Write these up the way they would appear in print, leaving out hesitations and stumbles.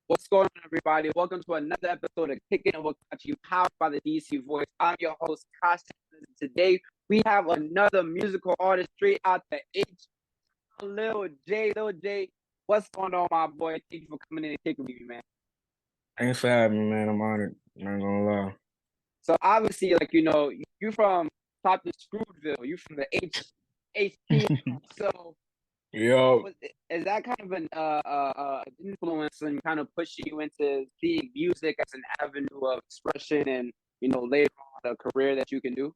What's going on, everybody? Welcome to another episode of Kickin with Kachi, powered by the DC Voice. I'm your host, Kachi. Today, we have another musical artist straight out the H, Lil J. Lil J, what's going on, my boy? Thank you for coming in and kicking with me, man. Thanks for having me, man. I'm honored. Not gonna lie. So obviously, you from top of Screwville, you from the HP. So Yo, is that kind of an influence and kind of pushing you into seeing music as an avenue of expression and later on a career that you can do?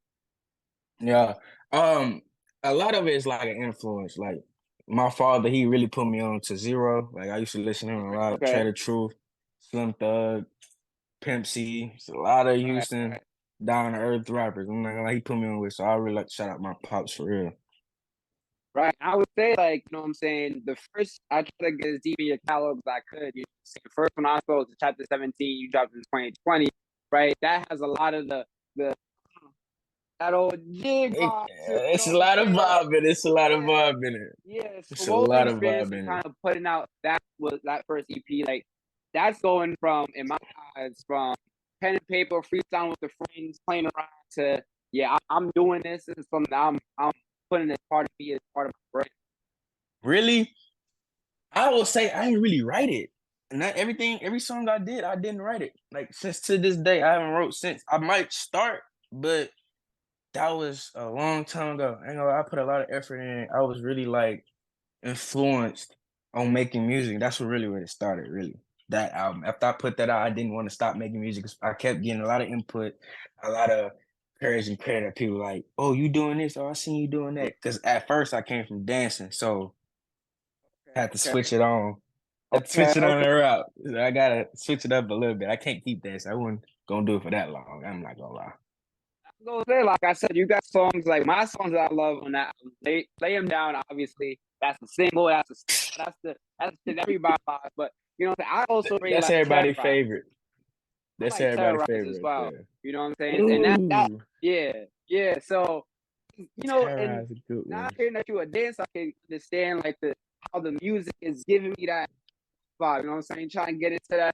yeah. Um, a lot of it is like an influence. Like my father, he really put me on to Zero. Like I used to listen to him a lot. Okay. Trader Truth, Slim Thug, Pimp C. It's a lot of Houston Right. down to earth rappers. I'm not gonna lie, he put me on with. So I really like to shout out my pops for real. Right. I would say, like, what I'm saying, the first, I try to get as deep in your catalog as I could. The first one I saw was chapter 17, you dropped in 2020, right? That has a lot of the that old jig vibe to it, you It's know a what I'm lot of saying? vibe in it. It's a lot of Yeah. vibe in it. Yeah. So It's a what was the lot of experience vibe of in it. kind of putting out that first EP? Like, that's going from, in my eyes, from pen and paper, freestyle with the friends, playing around to, yeah, I'm doing this. This is something I'm putting as part of me, as part of my brain. Really? I will say I didn't really write it. And that every song I didn't write it. Like since to this day, I haven't wrote since. I might start, but that was a long time ago. I ain't gonna lie, I put a lot of effort in. I was really like influenced on making music. That's what really where it started, really. That album. After I put that out, I didn't want to stop making music. I kept getting a lot of input, a lot of courage and credit. People like, oh, you doing this? Oh, I seen you doing that. Because at first I came from dancing, so I had to Okay. switch it on. I had to Okay. switch it on Okay. the route. I gotta switch it up a little bit. I can't keep that. So I wasn't gonna do it for that long. I'm not gonna lie. I'm gonna say, like I said, you got songs like my songs that I love on that album. Lay them down. Obviously, that's the single. That's the shit everybody buys. But I also really That's like everybody's Terrorize. favorite. I That's like everybody's Terrorize as favorite well. right You know what I'm saying? there. And that Ooh, yeah. So and Terrorize a good now one. hearing that you a dancer, I can understand like the how the music is giving me that vibe. You know what I'm saying? Trying to get into that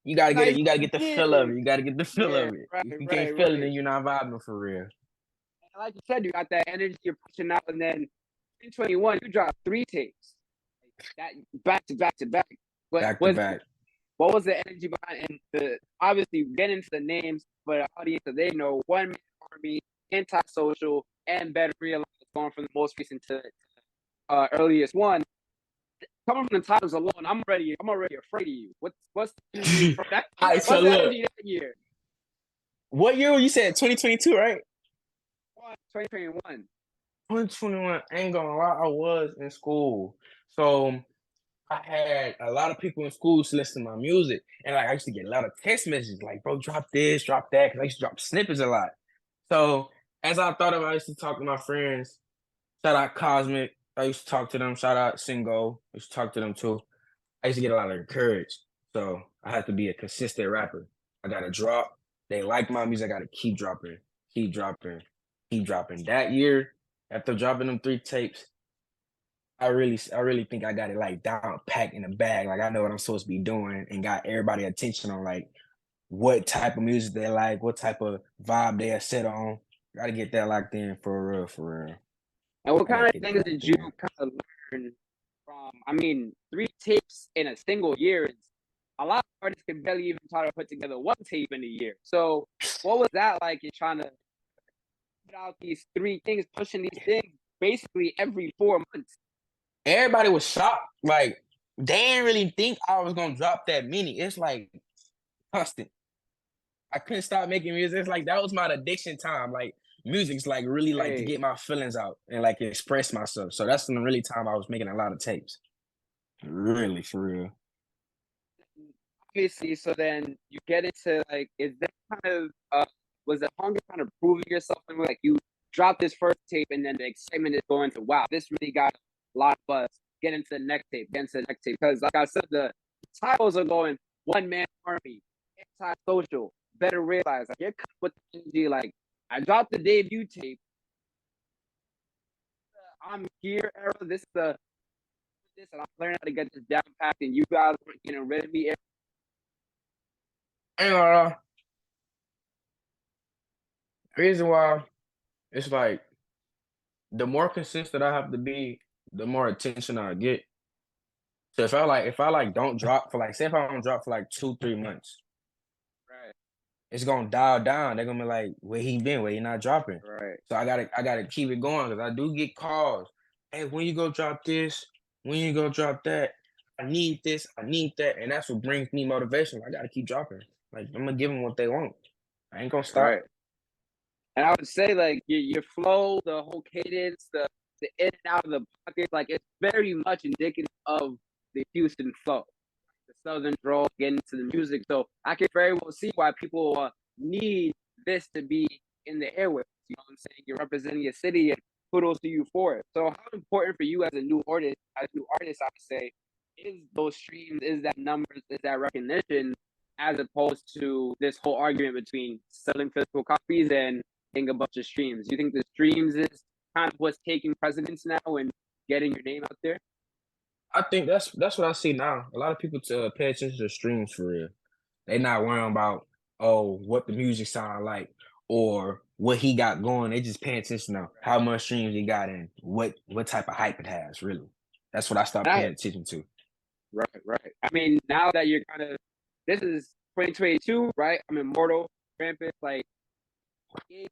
You gotta get it. nice You gotta get the feel of it. jig. You gotta get the feel Yeah, of it. right, If you can't right, feel it, right. then you're not vibing for real. And like you said, you got that energy, you're pushing out, and then in 21, you dropped 3 tapes, that back to back to back. But Back to back. what was the energy behind? And obviously get into the names for the audience so they know One Man Army, Antisocial, and Better Realize, going from the most recent to earliest one. Coming from the titles alone, I'm already afraid of you. What's the energy from that? All right, so What's the look, energy that year? what year you said? 2022, right? 2021. 2021. Ain't gonna lie, I was in school, so I had a lot of people in school to listen to my music, and like I used to get a lot of text messages, like, "Bro, drop this, drop that," because I used to drop snippets a lot. So as I thought about, it, I used to talk to my friends. Shout out Cosmic. I used to talk to them. Shout out Singo. I used to talk to them too. I used to get a lot of courage. So I had to be a consistent rapper. I got to drop. They like my music. I got to keep dropping, keep dropping, keep dropping. That year, after dropping them 3 tapes, I really think I got it like down packed in a bag. Like I know what I'm supposed to be doing and got everybody attention on like what type of music they like, what type of vibe they are set on. Gotta get that locked in for real, for real. And what I gotta kind of get that things locked did you in. kind of learn from? I mean, 3 tapes in a single year is a lot of artists can barely even try to put together 1 tape in a year. So, what was that like in trying to put out these 3 things, pushing these things basically every 4 months? Everybody was shocked. Like they didn't really think I was gonna drop that many. It's like constant. I couldn't stop making music. It's like that was my addiction time. Like music's like really like to Hey, get my feelings out and like express myself. So that's the really time I was making a lot of tapes. Really, for real. obviously, so then you get into like, is that kind of was the hunger kind of proving yourself? And like you drop this first tape, and then the excitement is going to wow, this really got a lot of buzz. Get into the next tape, get into the next tape, because like I said, the titles are going One Man Army, Antisocial, Better Realize. Like you're with the energy. Like I dropped the debut tape. I'm here era. This is the this, and I'm learning how to get this down packed. And you guys are getting rid of me. Ain't gonna lie. Reason why it's like the more consistent I have to be, the more attention I get. So if I don't drop for like say if I don't drop for like 2-3 months, Right, it's gonna dial down. They're gonna be like, where he been? Where he not dropping? right, So I gotta keep it going because I do get calls. Hey, when you go drop this? When you go drop that? I need this, I need that, and that's what brings me motivation. I gotta keep dropping. Like I'm gonna give them what they want. I ain't gonna stop. right. And I would say like your flow, the whole cadence, the in and out of the pocket, like it's very much indicative of the Houston flow, the Southern drawl, getting into the music. So I can very well see why people need this to be in the airwaves. You know what I'm saying? You're representing your city, and kudos to you for it. So how important for you as a new artist, I would say, is those streams, is that numbers, is that recognition, as opposed to this whole argument between selling physical copies and getting a bunch of streams. Do you think the streams is kind of what's taking precedence now and getting your name out there? I think that's what I see now. A lot of people to pay attention to streams for real. They not worrying about what the music sound like or what he got going. They just paying attention to how much streams he got and what type of hype it has. Really, that's what I stopped And paying attention to. right. I mean, now that you're kind of, this is 2022, right? I'm immortal, rampant, like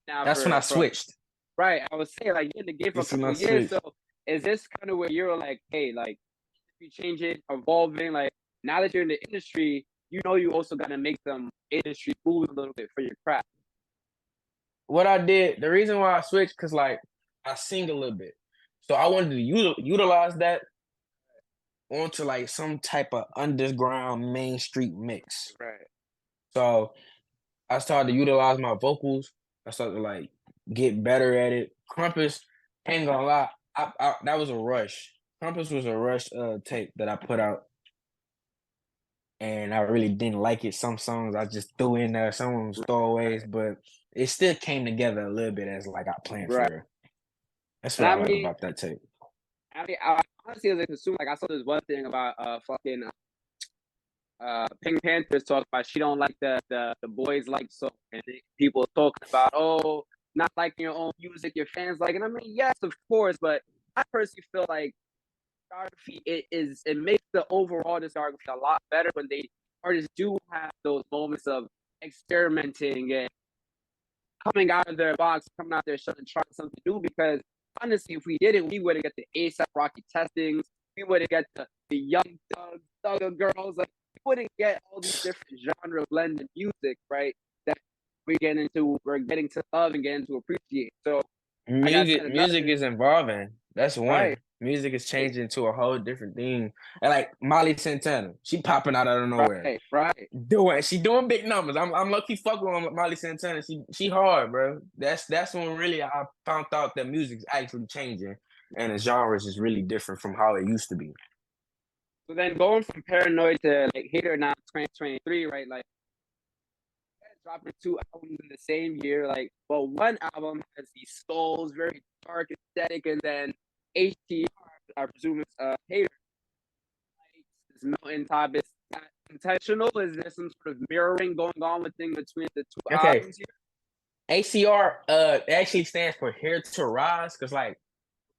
now That's when I for switched. right. I was saying like you're in the game for a That's when couple I of years. So switched. is this kind of where you're like, hey, like you changing, evolving, like now that you're in the industry, you also gotta make some industry moves a little bit for your craft. What I did, the reason why I switched, cause like I sing a little bit, so I wanted to utilize that onto like some type of underground main street mix. Right. So I started to utilize my vocals. I started to like get better at it. Crumpus, ain't gonna lie, that was a rush. Crumpus was a rush tape that I put out, and I really didn't like it. Some songs I just threw in there, some was throwaways, but it still came together a little bit as like I planned for Right. real. That's And what I I like mean, about that tape. I honestly, as a consumer, like I saw this one thing about fucking Pink Panthers talk about she don't like the boys like so, and people talking about not liking your own music, your fans like, and I mean yes, of course, but I personally feel like discography it makes the overall discography a lot better when they artists do have those moments of experimenting and coming out of their box, coming out their shut and trying something new. Because honestly, if we did it, we would have got the ASAP Rocky testings. We would have got the young thugger girls. Like we wouldn't get all these different genre blended music, right? That we're getting to love and getting to appreciate. So like I said, Music another is evolving. That's right, one. Music is changing to a whole different thing. And like Molly Santana, she popping out of nowhere. right. She doing big numbers. I'm lucky fucking with Molly Santana. She hard, bro. That's when really I found out that music's actually changing and the genres is really different from how it used to be. So then going from Paranoid to like Hater now 2023, right? Like dropping two albums in the same year. Like, well, one album has these skulls, very dark aesthetic, and then HTR, I presume it's Hater. Like, this mountain top is that intentional? Is there some sort of mirroring going on within between the two Okay. albums here? ACR actually stands for Here to Rise, because like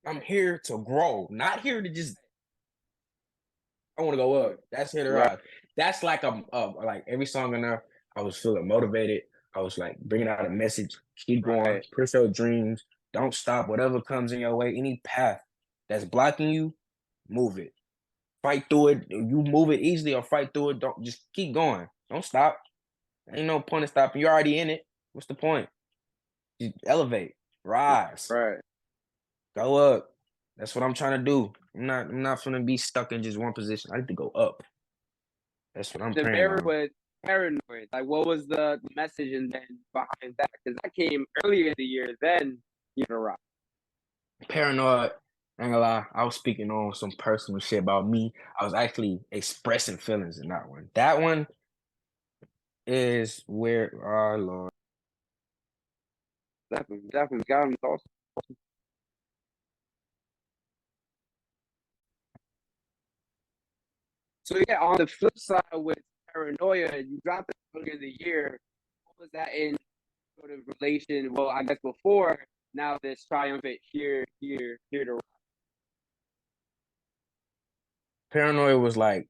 I'm here to grow, not here to just I want to go up. That's Here to Right, Rise. That's like like every song in there, I was feeling motivated. I was like bringing out a message. Keep going, right, push your dreams, don't stop. Whatever comes in your way, any path that's blocking you, move it. Fight through it. You move it easily or fight through it. Don't just keep going. Don't stop. Ain't no point in stopping. You're already in it. What's the point? You elevate, rise, right. go up. That's what I'm trying to do. I'm not gonna be stuck in just one position. I need to go up. That's what I'm The praying mirror on. with Paranoid. Like, what was the message and then behind that? Because that came earlier in the year. Then you know, rock. Paranoid. I ain't gonna lie, I was speaking on some personal shit about me. I was actually expressing feelings in that one. That one is where, oh Lord. Definitely got him. So yeah, on the flip side with Paranoia. You dropped it earlier in the year. What was that in sort of relation? Well, I guess before now this triumphant here to rock. Paranoia was like,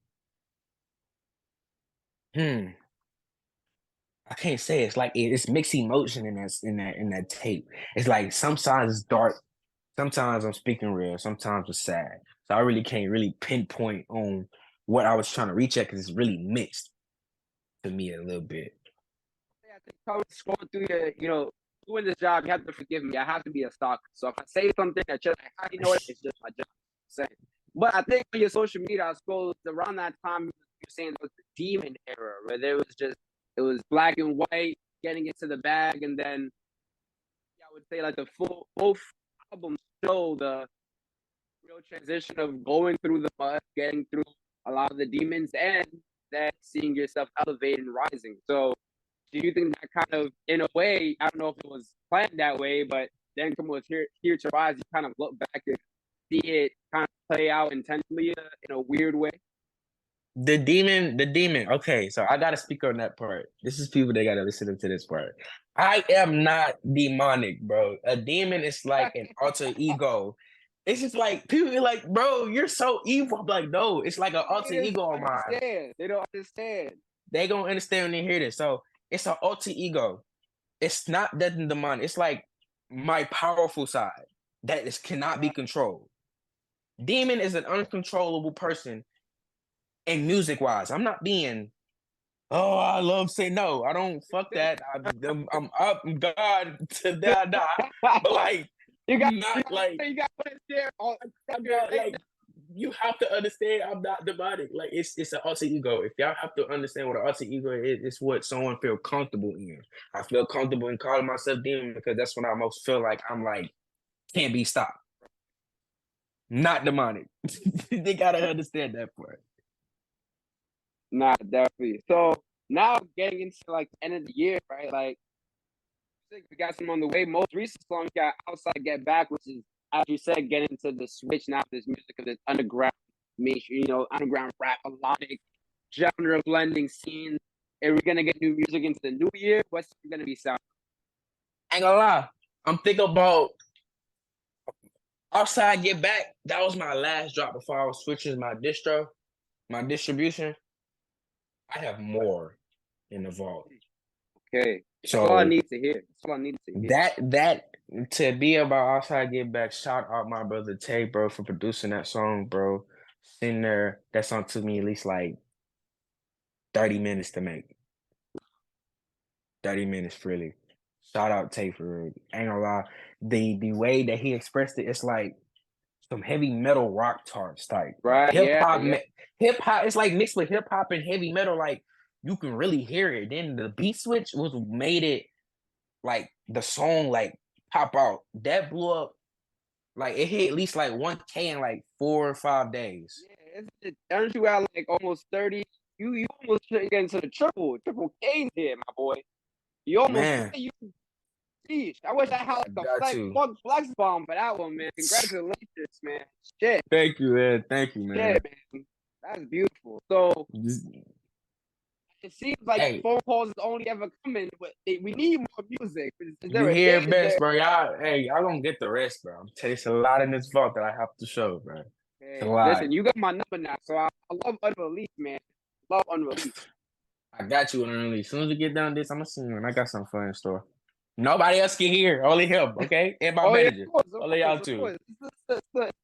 I can't say it's like it's mixed emotion in that tape. It's like sometimes it's dark, sometimes I'm speaking real, sometimes it's sad. So I really can't really pinpoint on what I was trying to reach at because it's really mixed to me a little bit. Yeah, I think probably scrolling through doing this job, you have to forgive me. I have to be a stalker. So if I say something that you're like, how do you know it? It's just my job. Saying. But I think on your social media, I scrolled around that time, you're saying it was the demon era, where it was black and white, getting into the bag, and then yeah, I would say like both albums show the real transition of going through the mud, getting through a lot of the demons, and then seeing yourself elevate and rising. So do you think that kind of, in a way, I don't know if it was planned that way, but then come with here to rise, you kind of look back and see it kind of play out intentionally in a weird way? The demon. Okay, so I gotta speak on that part. This is people that gotta listen to this part. I am not demonic, bro. A demon is like an alter ego. It's just like people be like, bro, you're so evil. I'm like, no, it's like an alter ego of mine. They don't understand. They gonna understand when they hear this. So it's an alter ego. It's not that demonic. It's like my powerful side that is cannot be controlled. Demon is an uncontrollable person. And music wise, I'm not being, oh, I love say no. I don't fuck that. I'm up God to die. But like, I'm not like, you got to understand. I got like, you have to understand I'm not demonic. Like it's an alter ego. If y'all have to understand what an alter ego is, it's what someone feel comfortable in. I feel comfortable in calling myself demon because that's when I most feel like I'm like can't be stopped. Not demonic. They gotta understand that part. Nah, definitely. So now getting into like the end of the year, right? Like we got some on the way. Most recent song we got Outside Get Back, which is as you said, getting into the switch now this music of this underground underground rap, melodic genre blending scene. And we're gonna get new music into the new year. What's it gonna be sound? Ain't gonna lie. I'm thinking about Outside Get Back. That was my last drop before I was switching my distribution. I have more in the vault. Okay. So that's all I need to hear. That's all I need to hear. That to be about Outside Get Back, shout out my brother Tay, bro, for producing that song, bro. Sitting there, that song took me at least like 30 minutes to make. 30 minutes, really. Shout out Tay for it. Ain't gonna lie. The way that he expressed it, it's like some heavy metal rock tarts type. Right? Hip hop, Yeah. hip hop. It's like mixed with hip hop and heavy metal. Like you can really hear it. Then the beat switch was made it like the song like pop out. That blew up. Like it hit at least like 1K in like 4 or 5 days. Yeah, aren't you at like almost 30? You almost get into the triple K's here, my boy. You almost Man, you. Sheesh. I wish I had like the flex bomb for that one, man. Congratulations, man. Shit. Thank you, man. Thank you, man. Shit, man. That's beautiful. So it seems like phone calls is only ever coming, but we need more music. Is there you hear date? best, bro. Y'all gonna get the rest, bro. I'm telling you, it's a lot in this vault that I have to show, bro. It's a lot. Listen, you got my number now, so I love unreleased, man. Love unreleased. I got you unreleased. As soon as we get done with this, I'm gonna see you, and I got something fun in store. Nobody else can hear, only him, okay? And my manager. Only y'all two. It's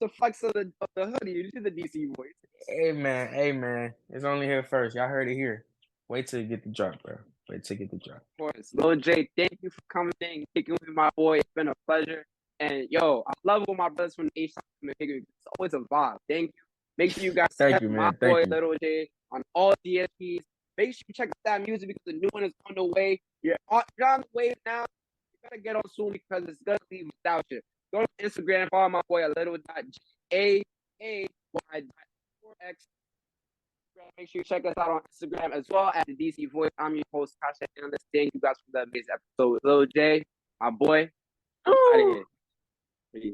the flex of the hoodie. You see the DC voice. Hey man. It's only here first. Y'all heard it here. Wait till you get the drop, bro. Wait till you get the drop. Of course. Lil JAAY, thank you for coming in and kicking with my boy. It's been a pleasure. And yo, I love when my brothers from the H come and kicking. It's always a vibe. Thank you. Make sure you guys check my boy Lil JAAY on all DSPs. Make sure you check out that music because the new one is on the way. You're on the way now. You gotta get on soon because it's gonna leave without you. Go to Instagram, follow my boy Lil.JAAY4X. Make sure you check us out on Instagram as well at the DC Voice. I'm your host, Kachi. Thank you guys for the amazing episode with Lil JAAY, my boy. Out of here. Peace.